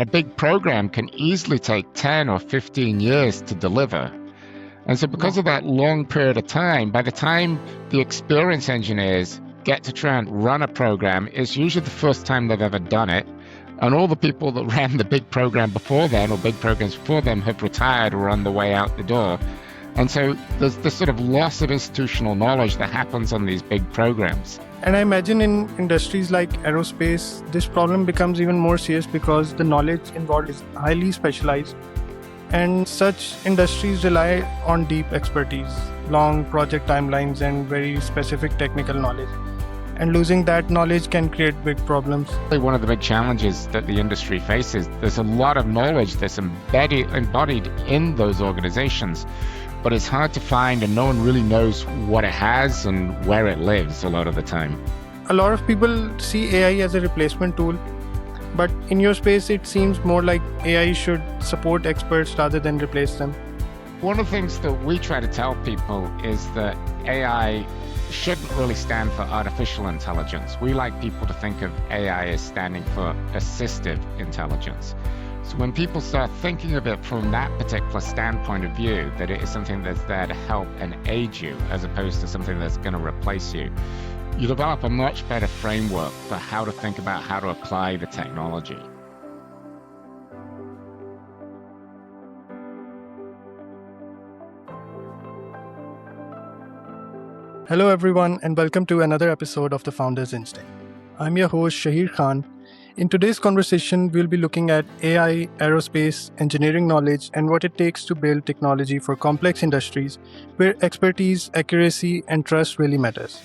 A big program can easily take 10 or 15 years to deliver. And so because of that long period of time, by the time the experienced engineers get to try and run a program, it's usually the first time they've ever done it. And all the people that ran the big program before then, or big programs before them, have retired or are on the way out the door. And so there's this sort of loss of institutional knowledge that happens on these big programs. And I imagine in industries like aerospace, this problem becomes even more serious because the knowledge involved is highly specialized. And such industries rely on deep expertise, long project timelines, and very specific technical knowledge. And losing that knowledge can create big problems. One of the big challenges that the industry faces, there's a lot of knowledge that's embodied in those organizations, but it's hard to find and no one really knows what it has and where it lives a lot of the time. A lot of people see AI as a replacement tool, but in your space, it seems more like AI should support experts rather than replace them. One of the things that we try to tell people is that AI shouldn't really stand for artificial intelligence. We like people to think of AI as standing for assistive intelligence. So when people start thinking of it from that particular standpoint of view, that it is something that's there to help and aid you as opposed to something that's going to replace you, you develop a much better framework for how to think about how to apply the technology. Hello everyone and welcome to another episode of The Founder's Instinct. I'm your host Shaheer Khan. In today's conversation, we'll be looking at AI, aerospace, engineering knowledge, and what it takes to build technology for complex industries where expertise, accuracy, and trust really matters.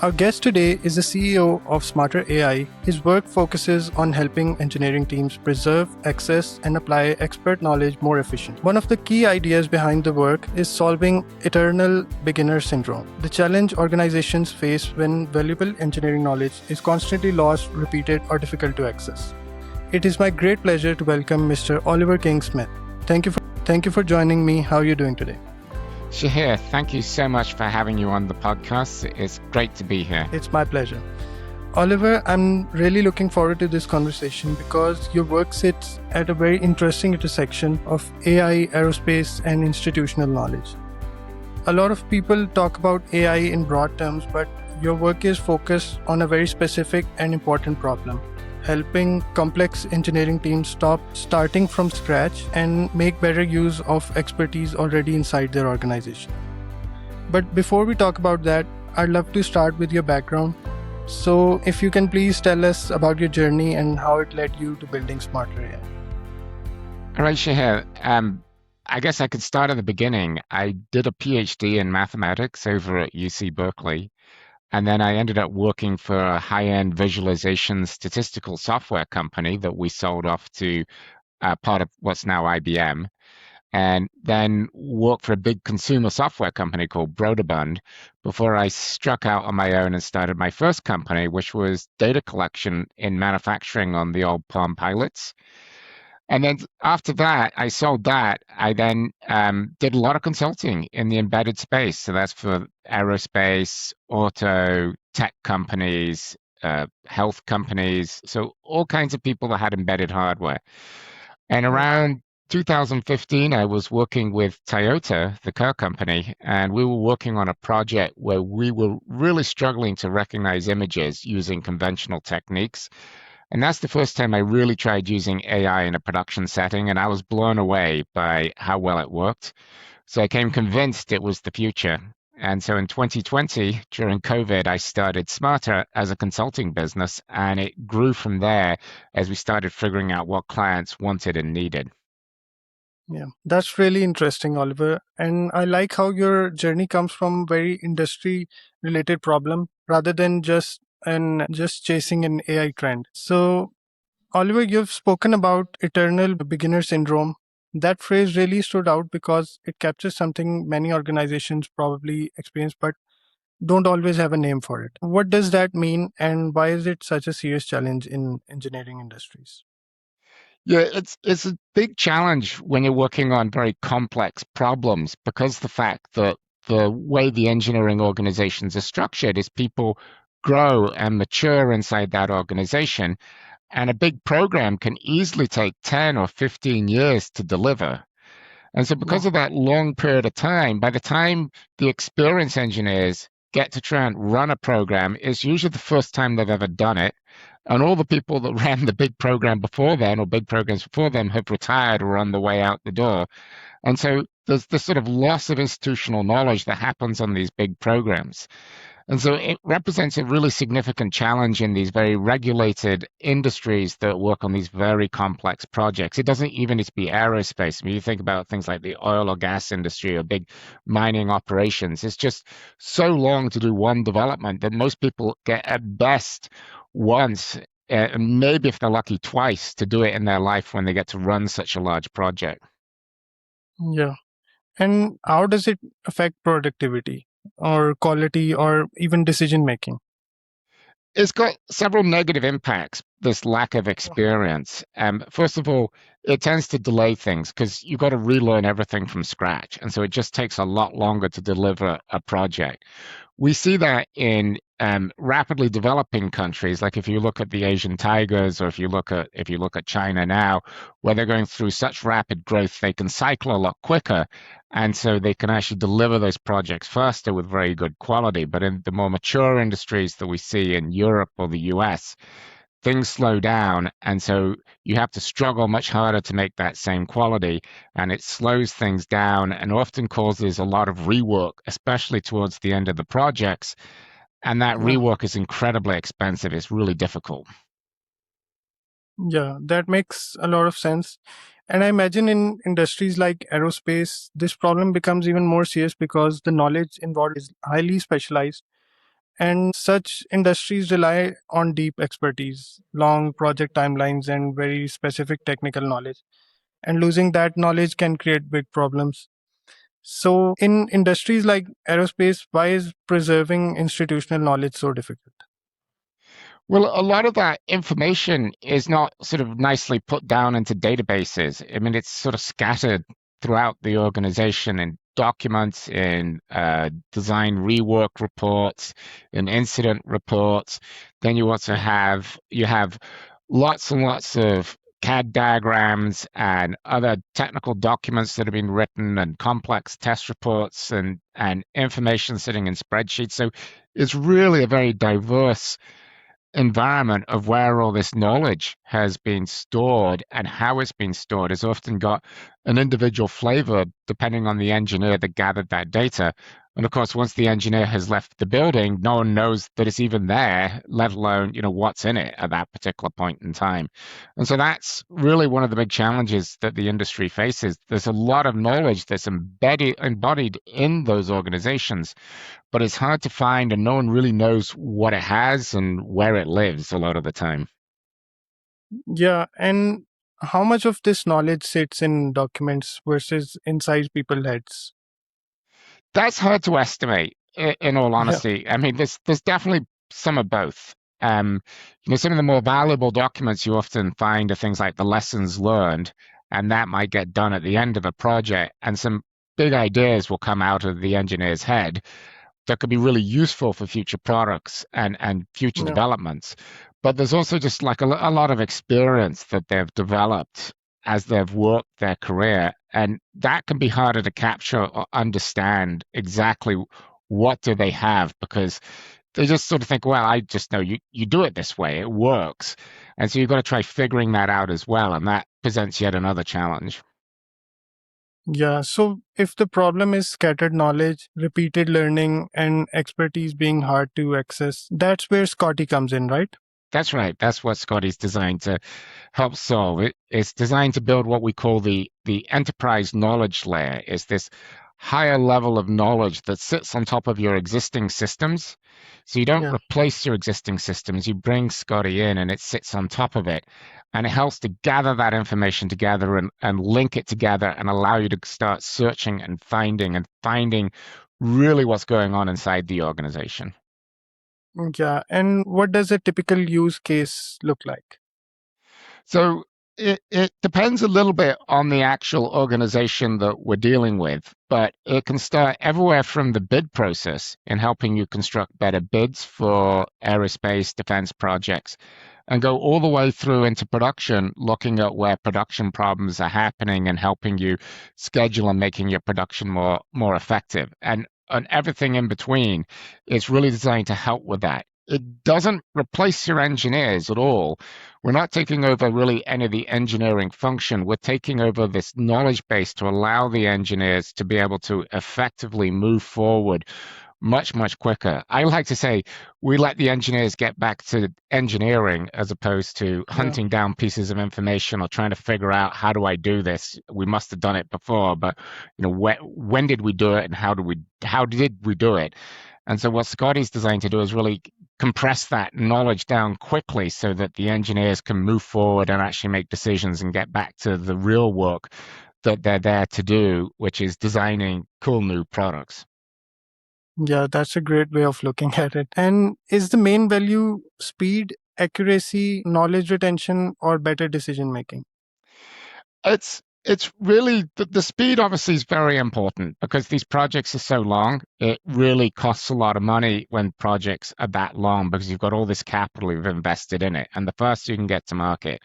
Our guest today is the CEO of smartR.ai. His work focuses on helping engineering teams preserve, access, and apply expert knowledge more efficiently. One of the key ideas behind the work is solving eternal beginner syndrome, the challenge organizations face when valuable engineering knowledge is constantly lost, repeated, or difficult to access. It is my great pleasure to welcome Mr. Oliver King-Smith. Thank you for joining me. How are you doing today? Shaheer, thank you so much for having you on the podcast. It's great to be here. It's my pleasure. Oliver, I'm really looking forward to this conversation because your work sits at a very interesting intersection of AI, aerospace, and institutional knowledge. A lot of people talk about AI in broad terms, but your work is focused on a very specific and important problem: helping complex engineering teams stop starting from scratch and make better use of expertise already inside their organization. But before we talk about that, I'd love to start with your background. So if you can please tell us about your journey and how it led you to building smartR.ai. All right, Shaheer. I guess I could start at the beginning. I did a PhD in mathematics over at UC Berkeley. And then I ended up working for a high-end visualization statistical software company that we sold off to part of what's now IBM. And then worked for a big consumer software company called Broderbund before I struck out on my own and started my first company, which was data collection in manufacturing on the old Palm Pilots. And then after that, I sold that. I then did a lot of consulting in the embedded space. So that's for aerospace, auto, tech companies, health companies. So all kinds of people that had embedded hardware. And around 2015, I was working with Toyota, the car company, and we were working on a project where we were really struggling to recognize images using conventional techniques. And that's the first time I really tried using AI in a production setting, and I was blown away by how well it worked. So I became convinced it was the future. And so in 2020, during COVID, I started smartR as a consulting business, and it grew from there as we started figuring out what clients wanted and needed. Yeah, that's really interesting, Oliver. And I like how your journey comes from very industry-related problem rather than just chasing an AI trend. So, Oliver, you've spoken about eternal beginner syndrome. That phrase really stood out because it captures something many organizations probably experience but don't always have a name for it. What does that mean, and why is it such a serious challenge in engineering industries? Yeah, it's a big challenge when you're working on very complex problems because the fact that the way the engineering organizations are structured is people grow and mature inside that organization. and a big program can easily take 10 or 15 years to deliver. And so, because Wow. of that long period of time, by the time the experienced engineers get to try and run a program, it's usually the first time they've ever done it. And all the people that ran the big program before then, or big programs before them, have retired or on the way out the door. And so there's this sort of loss of institutional knowledge that happens on these big programs. And so it represents a really significant challenge in these very regulated industries that work on these very complex projects. It doesn't even need to be aerospace. I mean, you think about things like the oil or gas industry or big mining operations. It's just so long to do one development that most people get at best once, maybe if they're lucky, twice to do it in their life when they get to run such a large project. Yeah. And how does it affect productivity or quality or even decision making? It's got several negative impacts, this lack of experience. First of all, it tends to delay things because you've got to relearn everything from scratch. And so it just takes a lot longer to deliver a project. We see that in rapidly developing countries, like if you look at the Asian tigers, or if you look at China now, where they're going through such rapid growth, they can cycle a lot quicker, and so they can actually deliver those projects faster with very good quality. But in the more mature industries that we see in Europe or the US, things slow down, and so you have to struggle much harder to make that same quality, and it slows things down and often causes a lot of rework, especially towards the end of the projects. And that Yeah. rework is incredibly expensive. It's really difficult. Yeah, that makes a lot of sense. And I imagine in industries like aerospace, this problem becomes even more serious because the knowledge involved is highly specialized. And such industries rely on deep expertise, long project timelines, and very specific technical knowledge. And losing that knowledge can create big problems. So, in industries like aerospace, why is preserving institutional knowledge so difficult? Well, a lot of that information is not sort of nicely put down into databases. I mean, it's sort of scattered throughout the organization in documents, in design rework reports, in incident reports. Then you have lots and lots of CAD diagrams and other technical documents that have been written, and complex test reports, and information sitting in spreadsheets. So it's really a very diverse environment of where all this knowledge has been stored, and how it's been stored has often got an individual flavor depending on the engineer that gathered that data. And of course, once the engineer has left the building, no one knows that it's even there, let alone, what's in it at that particular point in time. And so that's really one of the big challenges that the industry faces. There's a lot of knowledge that's embodied in those organizations, but it's hard to find, and no one really knows what it has and where it lives a lot of the time. Yeah, and how much of this knowledge sits in documents versus inside people's heads? That's hard to estimate, in all Yeah, honesty. I mean, there's definitely some of both. Um, some of the more valuable documents you often find are things like the lessons learned, and that might get done at the end of a project, and some big ideas will come out of the engineer's head that could be really useful for future products and future yeah, developments. But there's also just like a lot of experience that they've developed as they've worked their career. And that can be harder to capture or understand exactly what do they have, because they just sort of think, well, I just know you do it this way, it works. And so you've got to try figuring that out as well. And that presents yet another challenge. yeah. So, if the problem is scattered knowledge, repeated learning, and expertise being hard to access, that's where Scotty comes in, right? That's right. That's what Scotty's designed to help solve. It's designed to build what we call the enterprise knowledge layer. It's this higher level of knowledge that sits on top of your existing systems. So you don't Yeah. replace your existing systems. You bring Scotty in, and it sits on top of it. And it helps to gather that information together, and link it together, and allow you to start searching and finding really what's going on inside the organization. Yeah. And what does a typical use case look like? So it depends a little bit on the actual organization that we're dealing with, but it can start everywhere from the bid process in helping you construct better bids for aerospace defense projects. and go all the way through into production, looking at where production problems are happening and helping you schedule and making your production more effective. And everything in between is really designed to help with that. It doesn't replace your engineers at all. We're not taking over really any of the engineering function. We're taking over this knowledge base to allow the engineers to be able to effectively move forward much quicker. I like to say we let the engineers get back to engineering as opposed to Yeah. hunting down pieces of information or trying to figure out how do I do this. We must have done it before, but when did we do it and how did we do it? And so what Scotty's designed to do is really compress that knowledge down quickly so that the engineers can move forward and actually make decisions and get back to the real work that they're there to do, which is designing cool new products. Yeah, that's a great way of looking at it. And is the main value speed, accuracy, knowledge retention, or better decision making? It's really the speed obviously is very important because these projects are so long. It really costs a lot of money when projects are that long because you've got all this capital you've invested in it. And the faster you can get to market,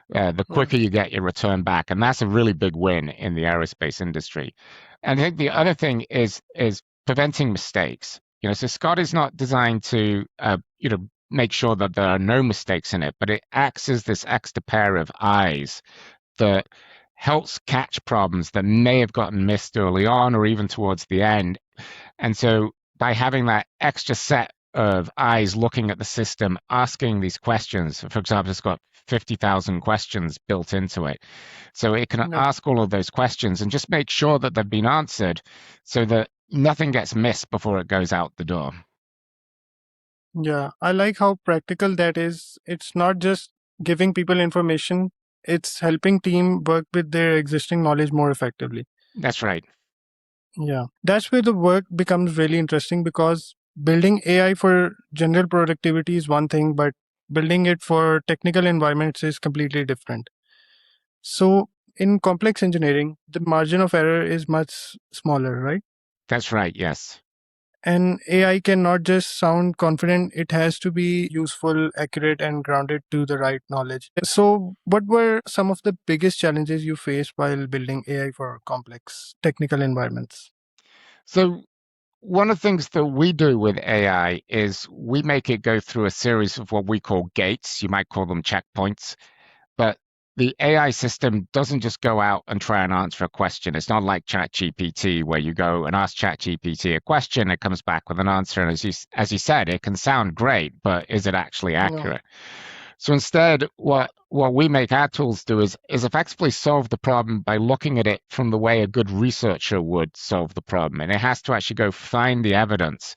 the Yeah. quicker you get your return back. And that's a really big win in the aerospace industry. And I think the other thing is preventing mistakes. So Scott is not designed to make sure that there are no mistakes in it, but it acts as this extra pair of eyes that helps catch problems that may have gotten missed early on or even towards the end. And so by having that extra set of eyes looking at the system, asking these questions, for example, it's got 50,000 questions built into it. So it can Yeah. ask all of those questions and just make sure that they've been answered so that nothing gets missed before it goes out the door. Yeah, I like how practical that is. It's not just giving people information, it's helping team work with their existing knowledge more effectively. That's right. Yeah, that's where the work becomes really interesting because building AI for general productivity is one thing, but building it for technical environments is completely different. So, in complex engineering, the margin of error is much smaller, right? That's right. Yes. And AI cannot just sound confident, it has to be useful, accurate, and grounded to the right knowledge. So, what were some of the biggest challenges you faced while building AI for complex technical environments? So one of the things that we do with AI is we make it go through a series of what we call gates. You might call them checkpoints. But the AI system doesn't just go out and try and answer a question. It's not like ChatGPT where you go and ask ChatGPT a question, it comes back with an answer, and as you said, it can sound great, but is it actually No. accurate? So instead, what we make our tools do is effectively solve the problem by looking at it from the way a good researcher would solve the problem. And it has to actually go find the evidence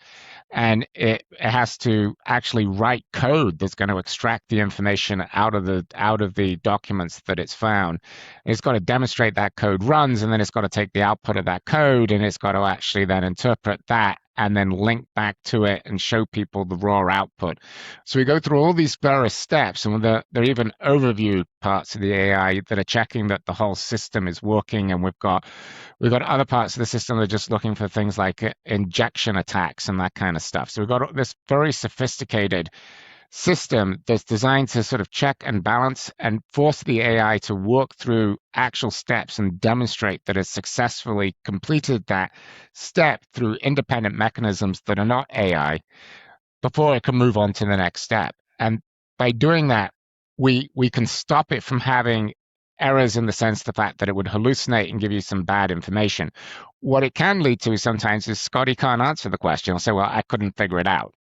and it has to actually write code that's going to extract the information out of the documents that it's found. It's got to demonstrate that code runs, and then it's got to take the output of that code, and it's got to actually then interpret that and then link back to it and show people the raw output. So we go through all these various steps, and there are even overview parts of the AI that are checking that the whole system is working, and we've got other parts of the system that are just looking for things like injection attacks and that kind of stuff. So we've got this very sophisticated system that's designed to sort of check and balance and force the AI to work through actual steps and demonstrate that it's successfully completed that step through independent mechanisms that are not AI before it can move on to the next step. And by doing that, we can stop it from having errors in the sense the fact that it would hallucinate and give you some bad information. What it can lead to sometimes is Scotty can't answer the question. He'll say, well, I couldn't figure it out.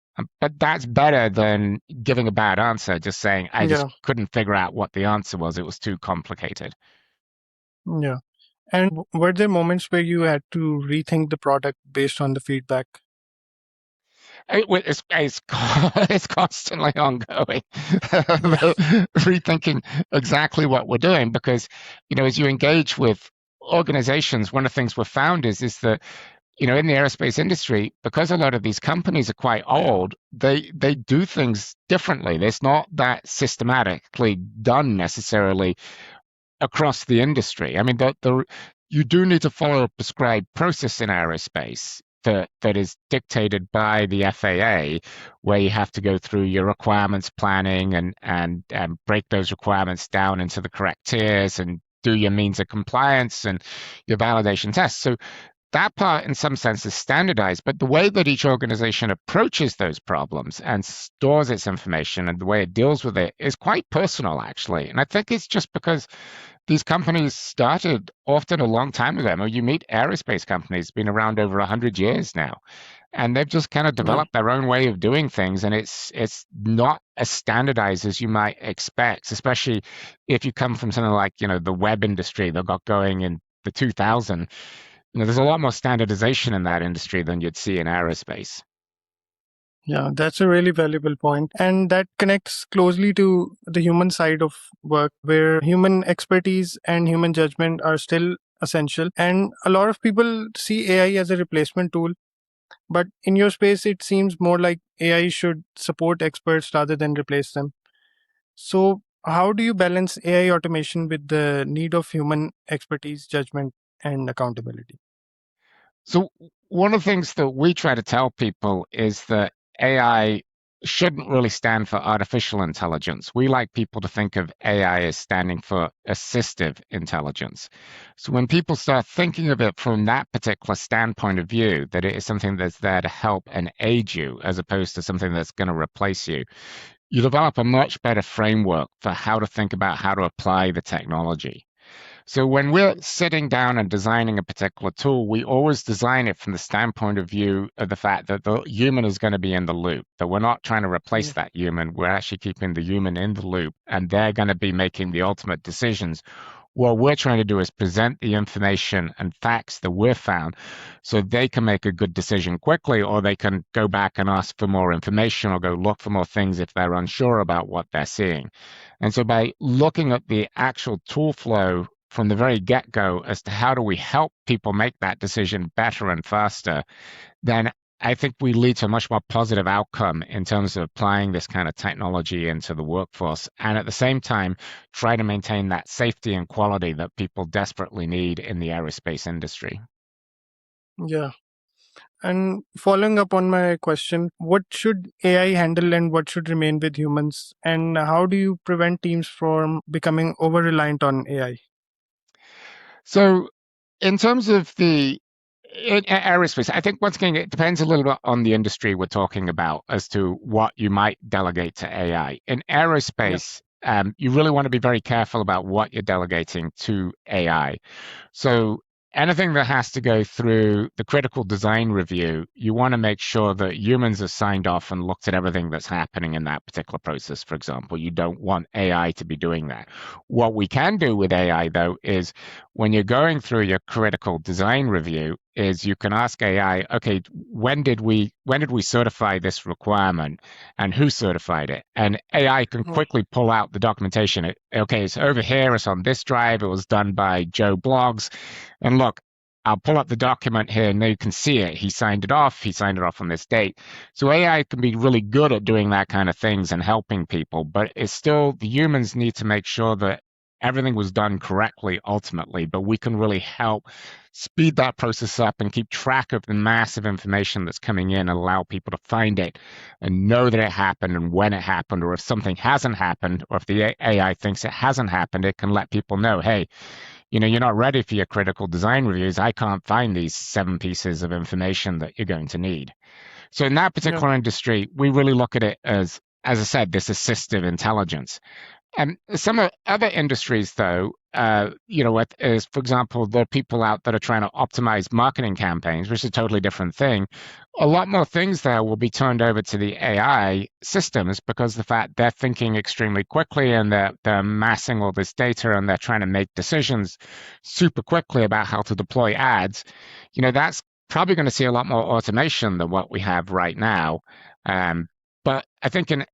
But that's better than giving a bad answer, just saying, I just Yeah, couldn't figure out what the answer was. It was too complicated. yeah. And were there moments where you had to rethink the product based on the feedback? It's constantly ongoing, Yeah, rethinking exactly what we're doing because, as you engage with organizations, one of the things we've found is that, in the aerospace industry, because a lot of these companies are quite old, they do things differently. It's not that systematically done necessarily across the industry. I mean, you do need to follow a prescribed process in aerospace that is dictated by the FAA, where you have to go through your requirements planning and break those requirements down into the correct tiers and do your means of compliance and your validation tests. So that part, in some sense, is standardized, but the way that each organization approaches those problems and stores its information and the way it deals with it is quite personal, actually. And I think it's just because these companies started often a long time ago. I mean, you meet aerospace companies, been around over 100 years now, and they've just kind of Yeah. developed their own way of doing things, and it's not as standardized as you might expect, especially if you come from something like, the web industry that got going in the 2000. There's a lot more standardization in that industry than you'd see in aerospace. Yeah, that's a really valuable point. And that connects closely to the human side of work, where human expertise and human judgment are still essential. And a lot of people see AI as a replacement tool. But in your space, it seems more like AI should support experts rather than replace them. So, how do you balance AI automation with the need of human expertise, judgment, and accountability? So one of the things that we try to tell people is that AI shouldn't really stand for artificial intelligence. We like people to think of AI as standing for assistive intelligence. So when people start thinking of it from that particular standpoint of view, that it is something that's there to help and aid you as opposed to something that's going to replace you, you develop a much better framework for how to think about how to apply the technology. So when we're sitting down and designing a particular tool, we always design it from the standpoint of view of the fact that the human is going to be in the loop, that we're not trying to replace Yeah. that human. We're actually keeping the human in the loop, and they're going to be making the ultimate decisions. What we're trying to do is present the information and facts that we've found so they can make a good decision quickly, or they can go back and ask for more information or go look for more things if they're unsure about what they're seeing. And so by looking at the actual tool flow from the very get-go as to how do we help people make that decision better and faster, then I think we lead to a much more positive outcome in terms of applying this kind of technology into the workforce. And at the same time, try to maintain that safety and quality that people desperately need in the aerospace industry. Yeah. And following up on my question, what should AI handle and what should remain with humans? And how do you prevent teams from becoming over reliant on AI? So in terms of in aerospace, I think once again, it depends a little bit on the industry we're talking about as to what you might delegate to AI. In Yeah. aerospace, you really want to be very careful about what you're delegating to AI. So anything that has to go through the critical design review, you want to make sure that humans have signed off and looked at everything that's happening in that particular process, for example. You don't want AI to be doing that. What we can do with AI, though, is when you're going through your critical design review, is you can ask AI, okay, when did we certify this requirement and who certified it? And AI can Yeah. quickly pull out the documentation. Okay, it's over here, it's on this drive, it was done by Joe Blogs. And look, I'll pull up the document here and now you can see it. He signed it off on this date. So AI can be really good at doing that kind of things and helping people, but it's still the humans need to make sure that everything was done correctly ultimately, but we can really help speed that process up and keep track of the massive information that's coming in and allow people to find it and know that it happened and when it happened, or if something hasn't happened, or if the AI thinks it hasn't happened, it can let people know, hey, you're not ready for your critical design reviews. I can't find these 7 pieces of information that you're going to need. So in that Yeah. particular industry, we really look at it as I said, this assistive intelligence. And some other industries, though, for example, there are people out that are trying to optimize marketing campaigns, which is a totally different thing. A lot more things there will be turned over to the AI systems because the fact they're thinking extremely quickly and they're amassing all this data and they're trying to make decisions super quickly about how to deploy ads. That's probably going to see a lot more automation than what we have right now. Um, but I think in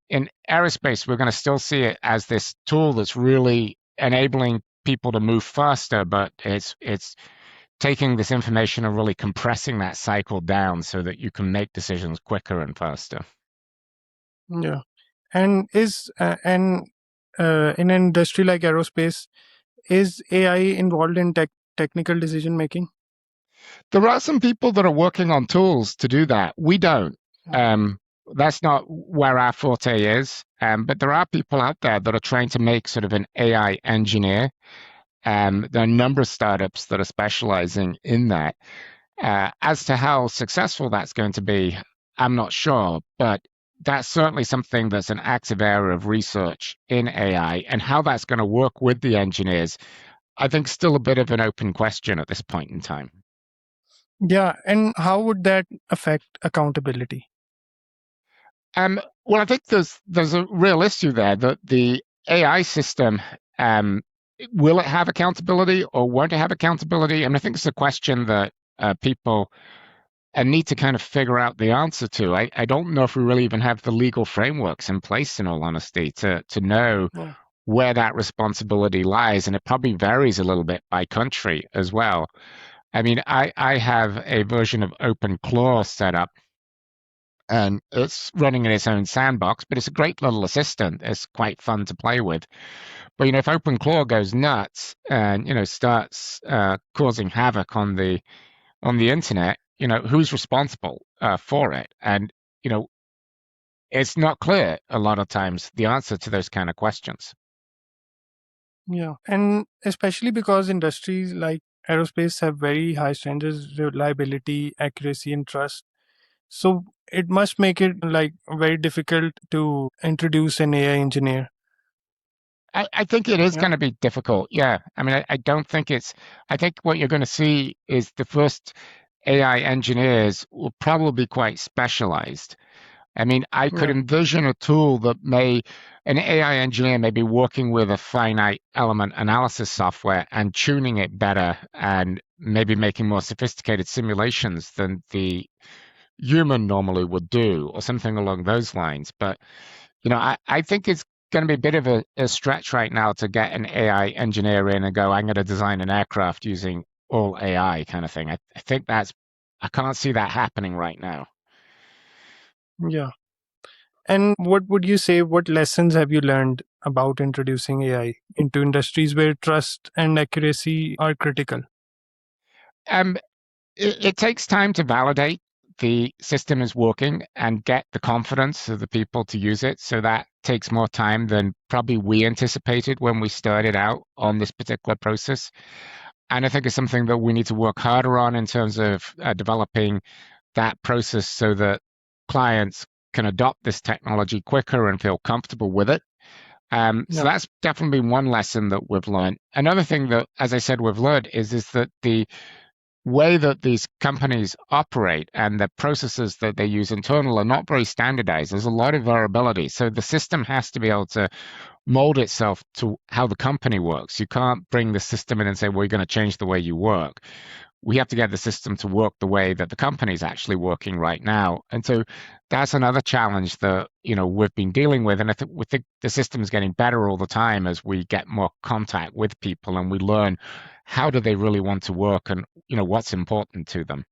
aerospace, we're going to still see it as this tool that's really enabling people to move faster, but it's taking this information and really compressing that cycle down so that you can make decisions quicker and faster. Yeah. And in an industry like aerospace, is AI involved in technical decision making? There are some people that are working on tools to do that. We don't. Yeah. Um, that's not where our forte is. But there are people out there that are trying to make sort of an AI engineer. There are a number of startups that are specializing in that. As to how successful that's going to be, I'm not sure, but that's certainly something that's an active area of research in AI, and how that's going to work with the engineers, I think still a bit of an open question at this point in time. Yeah. And how would that affect accountability? Well, I think there's a real issue there that the AI system, um, will it have accountability or won't it have accountability? And I think it's a question that people need to kind of figure out the answer to. I don't know if we really even have the legal frameworks in place, in all honesty, to know Yeah. where that responsibility lies, and it probably varies a little bit by country as well. I mean, I have a version of OpenClaw set up, and it's running in its own sandbox, but it's a great little assistant. It's quite fun to play with. But if OpenClaw goes nuts and starts causing havoc on the internet, who's responsible for it? And you know, it's not clear a lot of times the answer to those kind of questions. Yeah. And especially because industries like aerospace have very high standards, reliability, accuracy, and trust. So it must make it like very difficult to introduce an AI engineer. I think it is Yeah. going to be difficult. Yeah. I mean, I don't think I think what you're going to see is the first AI engineers will probably be quite specialized. I mean, I could Yeah. envision a tool that an AI engineer may be working with a finite element analysis software and tuning it better and maybe making more sophisticated simulations than the human normally would do, or something along those lines. But, I think it's going to be a bit of a stretch right now to get an AI engineer in and go, I'm going to design an aircraft using all AI kind of thing. I think I can't see that happening right now. Yeah. And what would you say, what lessons have you learned about introducing AI into industries where trust and accuracy are critical? Um, it takes time to validate the system is working and get the confidence of the people to use it. So that takes more time than probably we anticipated when we started out on this particular process. And I think it's something that we need to work harder on in terms of developing that process so that clients can adopt this technology quicker and feel comfortable with it. So Yeah. that's definitely been one lesson that we've learned. Another thing that, as I said, we've learned is that the way that these companies operate and the processes that they use internal are not very standardized. There's a lot of variability. So the system has to be able to mold itself to how the company works. You can't bring the system in and say, we're going to change the way you work. We have to get the system to work the way that the company is actually working right now. And so that's another challenge that, we've been dealing with. And I think we think the system is getting better all the time as we get more contact with people and we learn how do they really want to work and, what's important to them.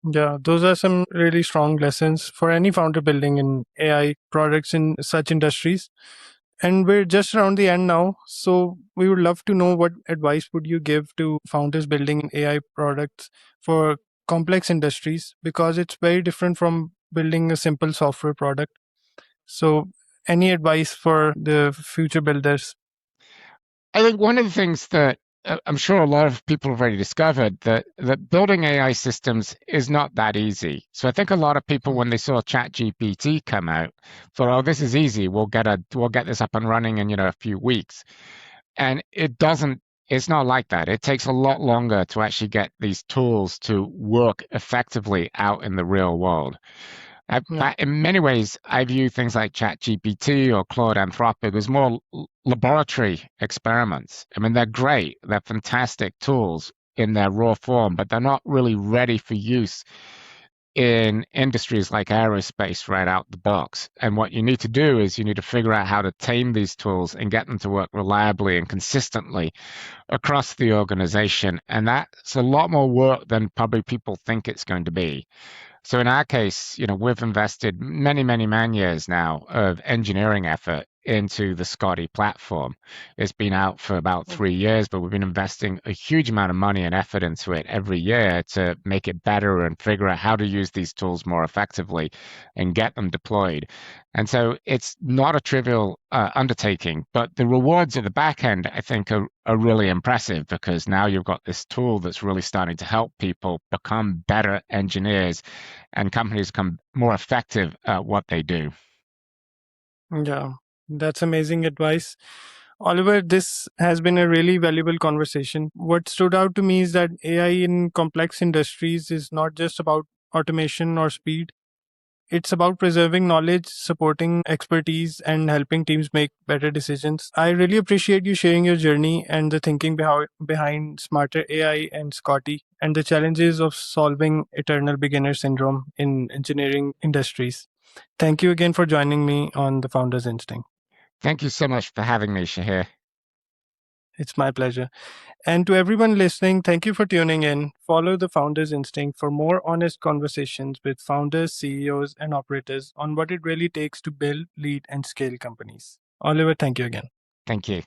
Yeah, those are some really strong lessons for any founder building in AI products in such industries. And we're just around the end now. So we would love to know, what advice would you give to founders building AI products for complex industries? Because it's very different from building a simple software product. So any advice for the future builders? I think one of the things that I'm sure a lot of people have already discovered that building AI systems is not that easy. So I think a lot of people, when they saw ChatGPT come out, thought, "Oh, this is easy. We'll get this up and running in a few weeks." And it doesn't. It's not like that. It takes a lot longer to actually get these tools to work effectively out in the real world. Yeah. In many ways, I view things like ChatGPT or Claude Anthropic as more laboratory experiments. I mean, they're great, they're fantastic tools in their raw form, but they're not really ready for use in industries like aerospace right out the box. And what you need to do is you need to figure out how to tame these tools and get them to work reliably and consistently across the organization. And that's a lot more work than probably people think it's going to be. So in our case, we've invested many, many man years now of engineering effort into the Scotty platform. It's been out for about 3 years, but we've been investing a huge amount of money and effort into it every year to make it better and figure out how to use these tools more effectively and get them deployed. And so it's not a trivial undertaking, but the rewards at the back end, I think, are really impressive because now you've got this tool that's really starting to help people become better engineers and companies become more effective at what they do. Yeah, that's amazing advice. Oliver, this has been a really valuable conversation. What stood out to me is that AI in complex industries is not just about automation or speed. It's about preserving knowledge, supporting expertise, and helping teams make better decisions. I really appreciate you sharing your journey and the thinking behind smarter AI and Scotty and the challenges of solving eternal beginner syndrome in engineering industries. Thank you again for joining me on the Founder's Instinct. Thank you so much for having me, Shahir. It's my pleasure. And to everyone listening, thank you for tuning in. Follow the Founder's Instinct for more honest conversations with founders, CEOs, and operators on what it really takes to build, lead, and scale companies. Oliver, thank you again. Thank you.